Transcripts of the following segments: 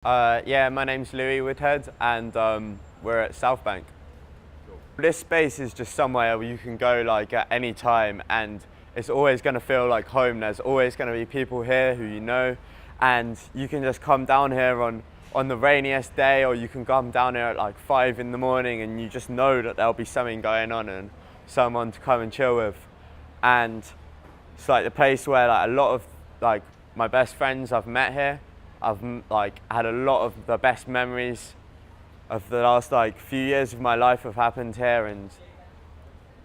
Yeah, my name's Louie and we're at South Bank. Cool. This space is just somewhere where you can go like at any time, and it's always going to feel like home. There's always going to be people here who you know, and you can just come down here on the rainiest day, or you can come down here at like 5 in the morning, and you just know that there'll be something going on and someone to come and chill with. And it's like the place where like a lot of like my best friends I've met here. I've like had a lot of the best memories of the last like few years of my life have happened here,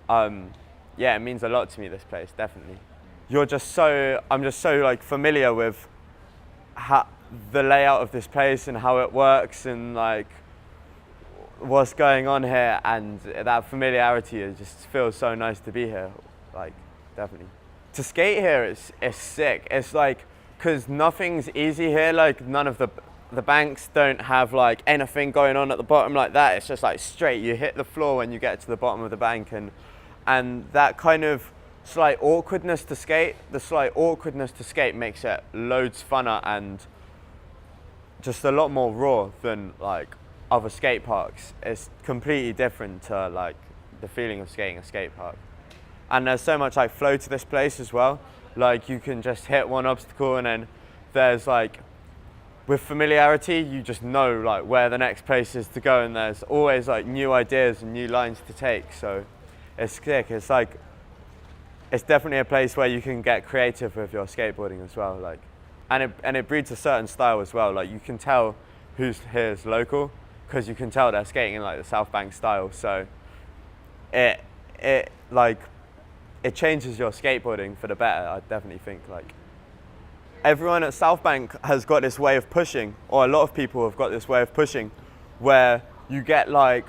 and yeah, it means a lot to me, this place, definitely. I'm just so like familiar with the layout of this place and how it works and like what's going on here, and that familiarity, it just feels so nice to be here, like, definitely. To skate here is sick. It's like, because nothing's easy here, like none of the banks don't have like anything going on at the bottom like that. It's just like straight, you hit the floor when you get to the bottom of the bank, and that kind of slight awkwardness to skate, makes it loads funner and just a lot more raw than like other skate parks. It's completely different to like the feeling of skating a skate park. And there's so much like flow to this place as well. Like you can just hit one obstacle, and then there's like, with familiarity, you just know like where the next place is to go, and there's always like new ideas and new lines to take. So it's sick. It's like, it's definitely a place where you can get creative with your skateboarding as well. Like, and it breeds a certain style as well. Like you can tell who's here's local, because you can tell they're skating in like the South Bank style. So it like, it changes your skateboarding for the better, I definitely think. Like, everyone at South Bank has got this way of pushing, or a lot of people have got this way of pushing, where you get like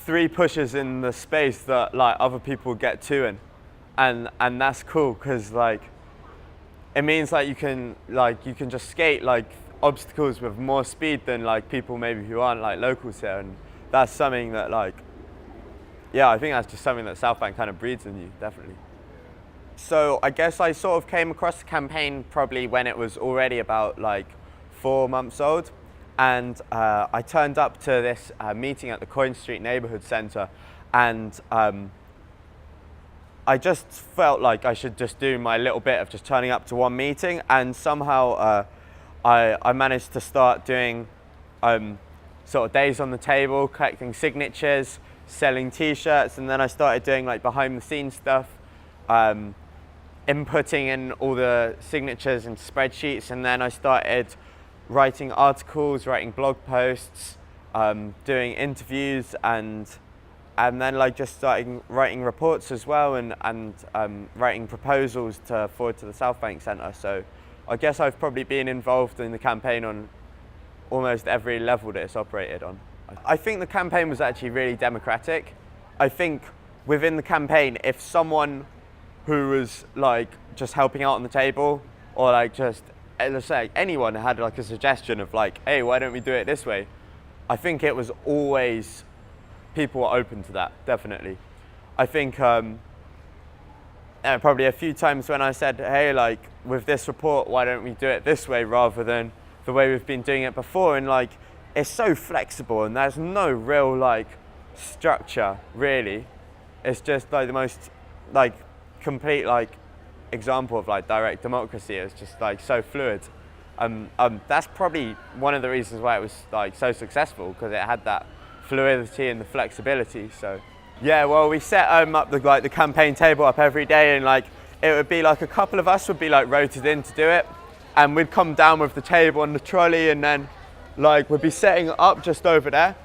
3 pushes in the space that like other people get 2 in, and that's cool, because like it means like you can just skate like obstacles with more speed than like people maybe who aren't like locals here, and that's something that like, yeah, I think that's just something that South Bank kind of breeds in you, definitely. So I guess I sort of came across the campaign probably when it was already about like 4 months old, and I turned up to this meeting at the Coin Street Neighbourhood Centre, and I just felt like I should just do my little bit of just turning up to one meeting, and somehow I managed to start doing sort of days on the table, collecting signatures, selling t-shirts, and then I started doing like behind the scenes stuff, inputting in all the signatures into spreadsheets, and then I started writing articles, writing blog posts, doing interviews, and then like just starting writing reports as well, and writing proposals to forward to the South Bank Centre. So I guess I've probably been involved in the campaign on almost every level that it's operated on. I think the campaign was actually really democratic. I think within the campaign, if someone who was like just helping out on the table, or like just, let's say anyone had like a suggestion of like, hey, why don't we do it this way? I think it was always, people were open to that, definitely. I think probably a few times when I said, hey, like with this report, why don't we do it this way rather than the way we've been doing it before? And like, it's so flexible, and there's no real like structure really. It's just like the most like complete like example of like direct democracy. It's just like so fluid. That's probably one of the reasons why it was like so successful, because it had that fluidity and the flexibility. So yeah, well, we set up the campaign table up every day, and like it would be like a couple of us would be like rotated in to do it, and we'd come down with the table and the trolley, and then like we'd be setting it up just over there,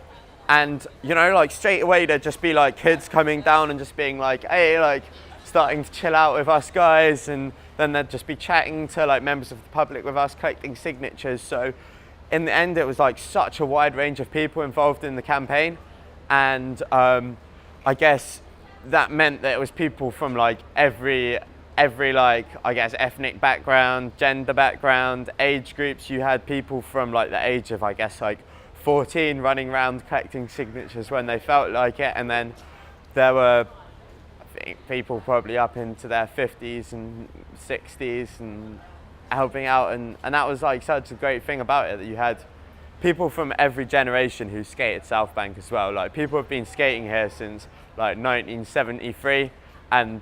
and you know, like straight away there'd just be like kids coming down and just being like, hey, like starting to chill out with us guys, and then they'd just be chatting to like members of the public with us, collecting signatures. So in the end, it was like such a wide range of people involved in the campaign, and I guess that meant that it was people from like every like, I guess, ethnic background, gender background, age groups. You had people from like the age of, I guess, like 14 running around collecting signatures when they felt like it, and then there were, I think, people probably up into their 50s and 60s and helping out, and that was like such a great thing about it, that you had people from every generation who skated South Bank as well. Like people have been skating here since like 1973, and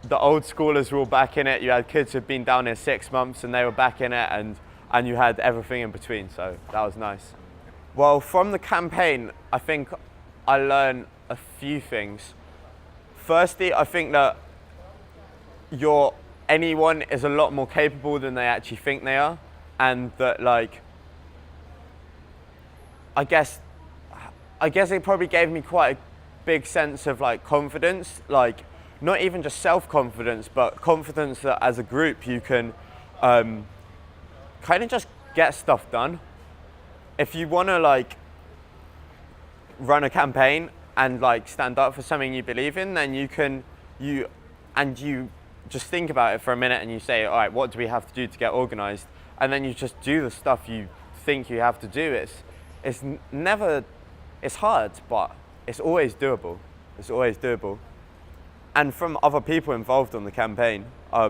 the old schoolers were all back in it. You had kids who'd been down here 6 months and they were back in it, and you had everything in between, so that was nice. Well, from the campaign, I think I learned a few things. Firstly, I think that anyone is a lot more capable than they actually think they are, and that like, I guess it probably gave me quite a big sense of like confidence, like not even just self-confidence, but confidence that as a group you can kind of just get stuff done. If you want to like run a campaign and like stand up for something you believe in, then you just think about it for a minute and you say, all right, what do we have to do to get organized? And then you just do the stuff you think you have to do. It's hard, but it's always doable. It's always doable. And from other people involved on the campaign, I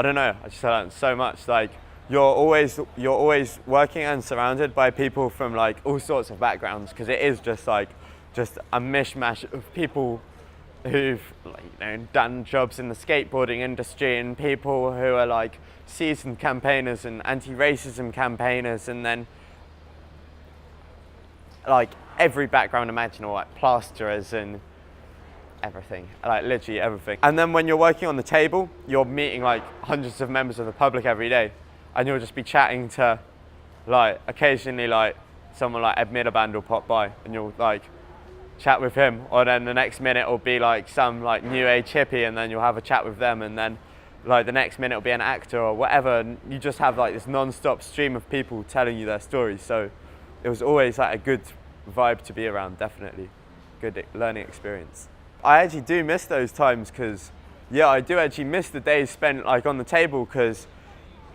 don't know, I just learned so much. Like you're always working and surrounded by people from like all sorts of backgrounds, because it is just a mishmash of people who've done jobs in the skateboarding industry, and people who are like seasoned campaigners and anti-racism campaigners, and then like every background imaginable, like plasterers and everything, like literally everything. And then when you're working on the table, you're meeting like hundreds of members of the public every day, and you'll just be chatting to like occasionally like someone like Ed Miliband will pop by and you'll like chat with him, or then the next minute it'll be like some like new age hippie and then you'll have a chat with them, and then like the next minute it'll be an actor or whatever, and you just have like this non-stop stream of people telling you their stories. So it was always like a good vibe to be around, definitely. Good learning experience. I actually do miss those times, because yeah, I do actually miss the days spent like on the table, because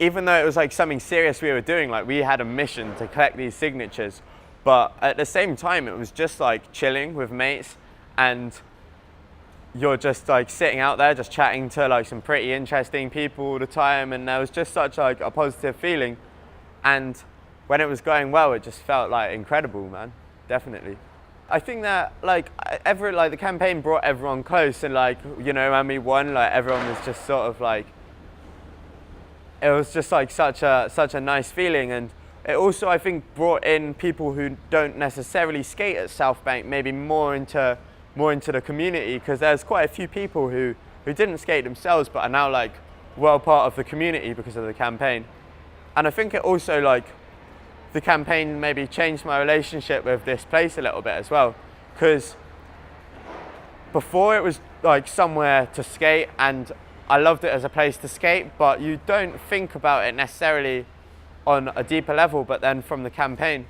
even though it was like something serious we were doing, like we had a mission to collect these signatures, but at the same time it was just like chilling with mates, and you're just like sitting out there just chatting to like some pretty interesting people all the time, and there was just such like a positive feeling, and when it was going well it just felt like incredible, man. Definitely. I think that like the campaign brought everyone close, and like, you know, when we won, like everyone was just sort of like, it was just like such a nice feeling. And it also, I think, brought in people who don't necessarily skate at South Bank, maybe more into the community, because there's quite a few people who didn't skate themselves but are now like well part of the community because of the campaign. And I think it also like, the campaign maybe changed my relationship with this place a little bit as well, because before it was like somewhere to skate and I loved it as a place to skate, but you don't think about it necessarily on a deeper level. But then from the campaign,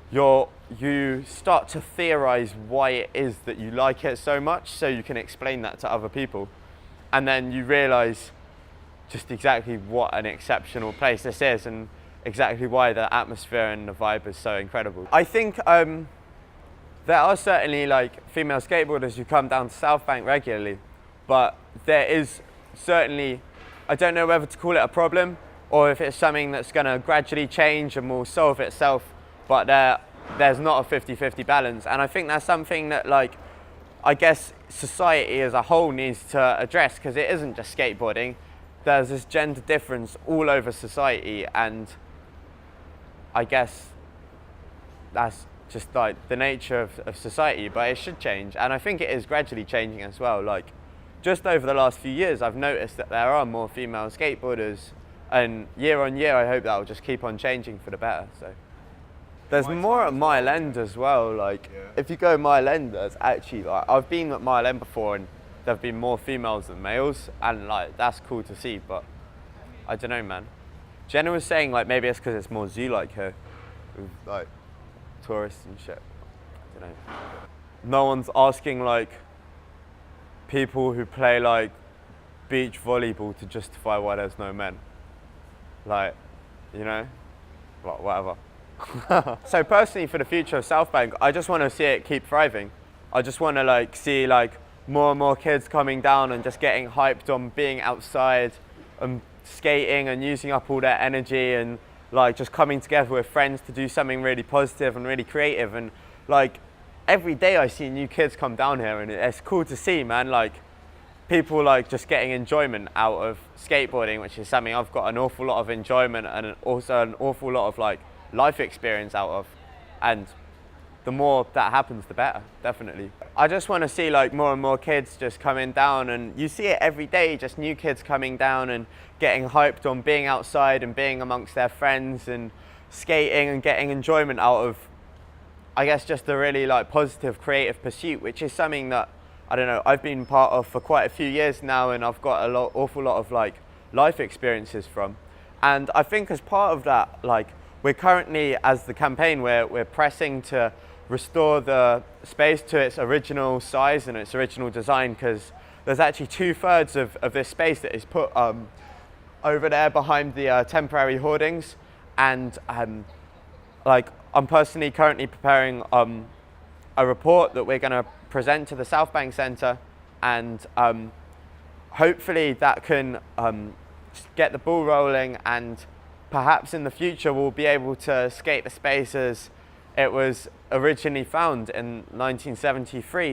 you start to theorize why it is that you like it so much, so you can explain that to other people, and then you realize just exactly what an exceptional place this is, and exactly why the atmosphere and the vibe is so incredible. I think there are certainly like female skateboarders who come down to South Bank regularly, but there is certainly, I don't know whether to call it a problem or if it's something that's going to gradually change and will solve itself, but there's not a 50-50 balance. And I think that's something that like, I guess society as a whole needs to address, because it isn't just skateboarding. There's this gender difference all over society, and I guess that's just like the nature of society, but it should change. And I think it is gradually changing as well. Like just over the last few years, I've noticed that there are more female skateboarders, and year on year, I hope that will just keep on changing for the better. So there's more at Mile End as well. Like if you go Mile End, there's actually like, I've been at Mile End before and there have been more females than males, and like that's cool to see, but I don't know, man. Jenna was saying like maybe it's because it's more zoo-like here, with like tourists and shit. I don't know. No one's asking like people who play like beach volleyball to justify why there's no men. Like, you know, well, whatever. So personally, for the future of South Bank, I just want to see it keep thriving. I just want to like see like more and more kids coming down and just getting hyped on being outside and skating and using up all their energy, and like just coming together with friends to do something really positive and really creative. And like every day I see new kids come down here, and it's cool to see, man, like people like just getting enjoyment out of skateboarding, which is something I've got an awful lot of enjoyment and also an awful lot of like life experience out of. And the more that happens, the better, definitely. I just want to see like more and more kids just coming down, and you see it every day, just new kids coming down and getting hyped on being outside and being amongst their friends and skating and getting enjoyment out of, I guess, just a really like positive creative pursuit, which is something that, I don't know, I've been part of for quite a few years now, and I've got awful lot of like life experiences from. And I think as part of that, like we're currently, as the campaign, we're pressing to restore the space to its original size and its original design, because there's actually 2/3 of this space that is put over there behind the temporary hoardings. And like I'm personally currently preparing a report that we're going to present to the South Bank Centre, and hopefully that can get the ball rolling, and perhaps in the future we'll be able to skate the space as it was originally found in 1973.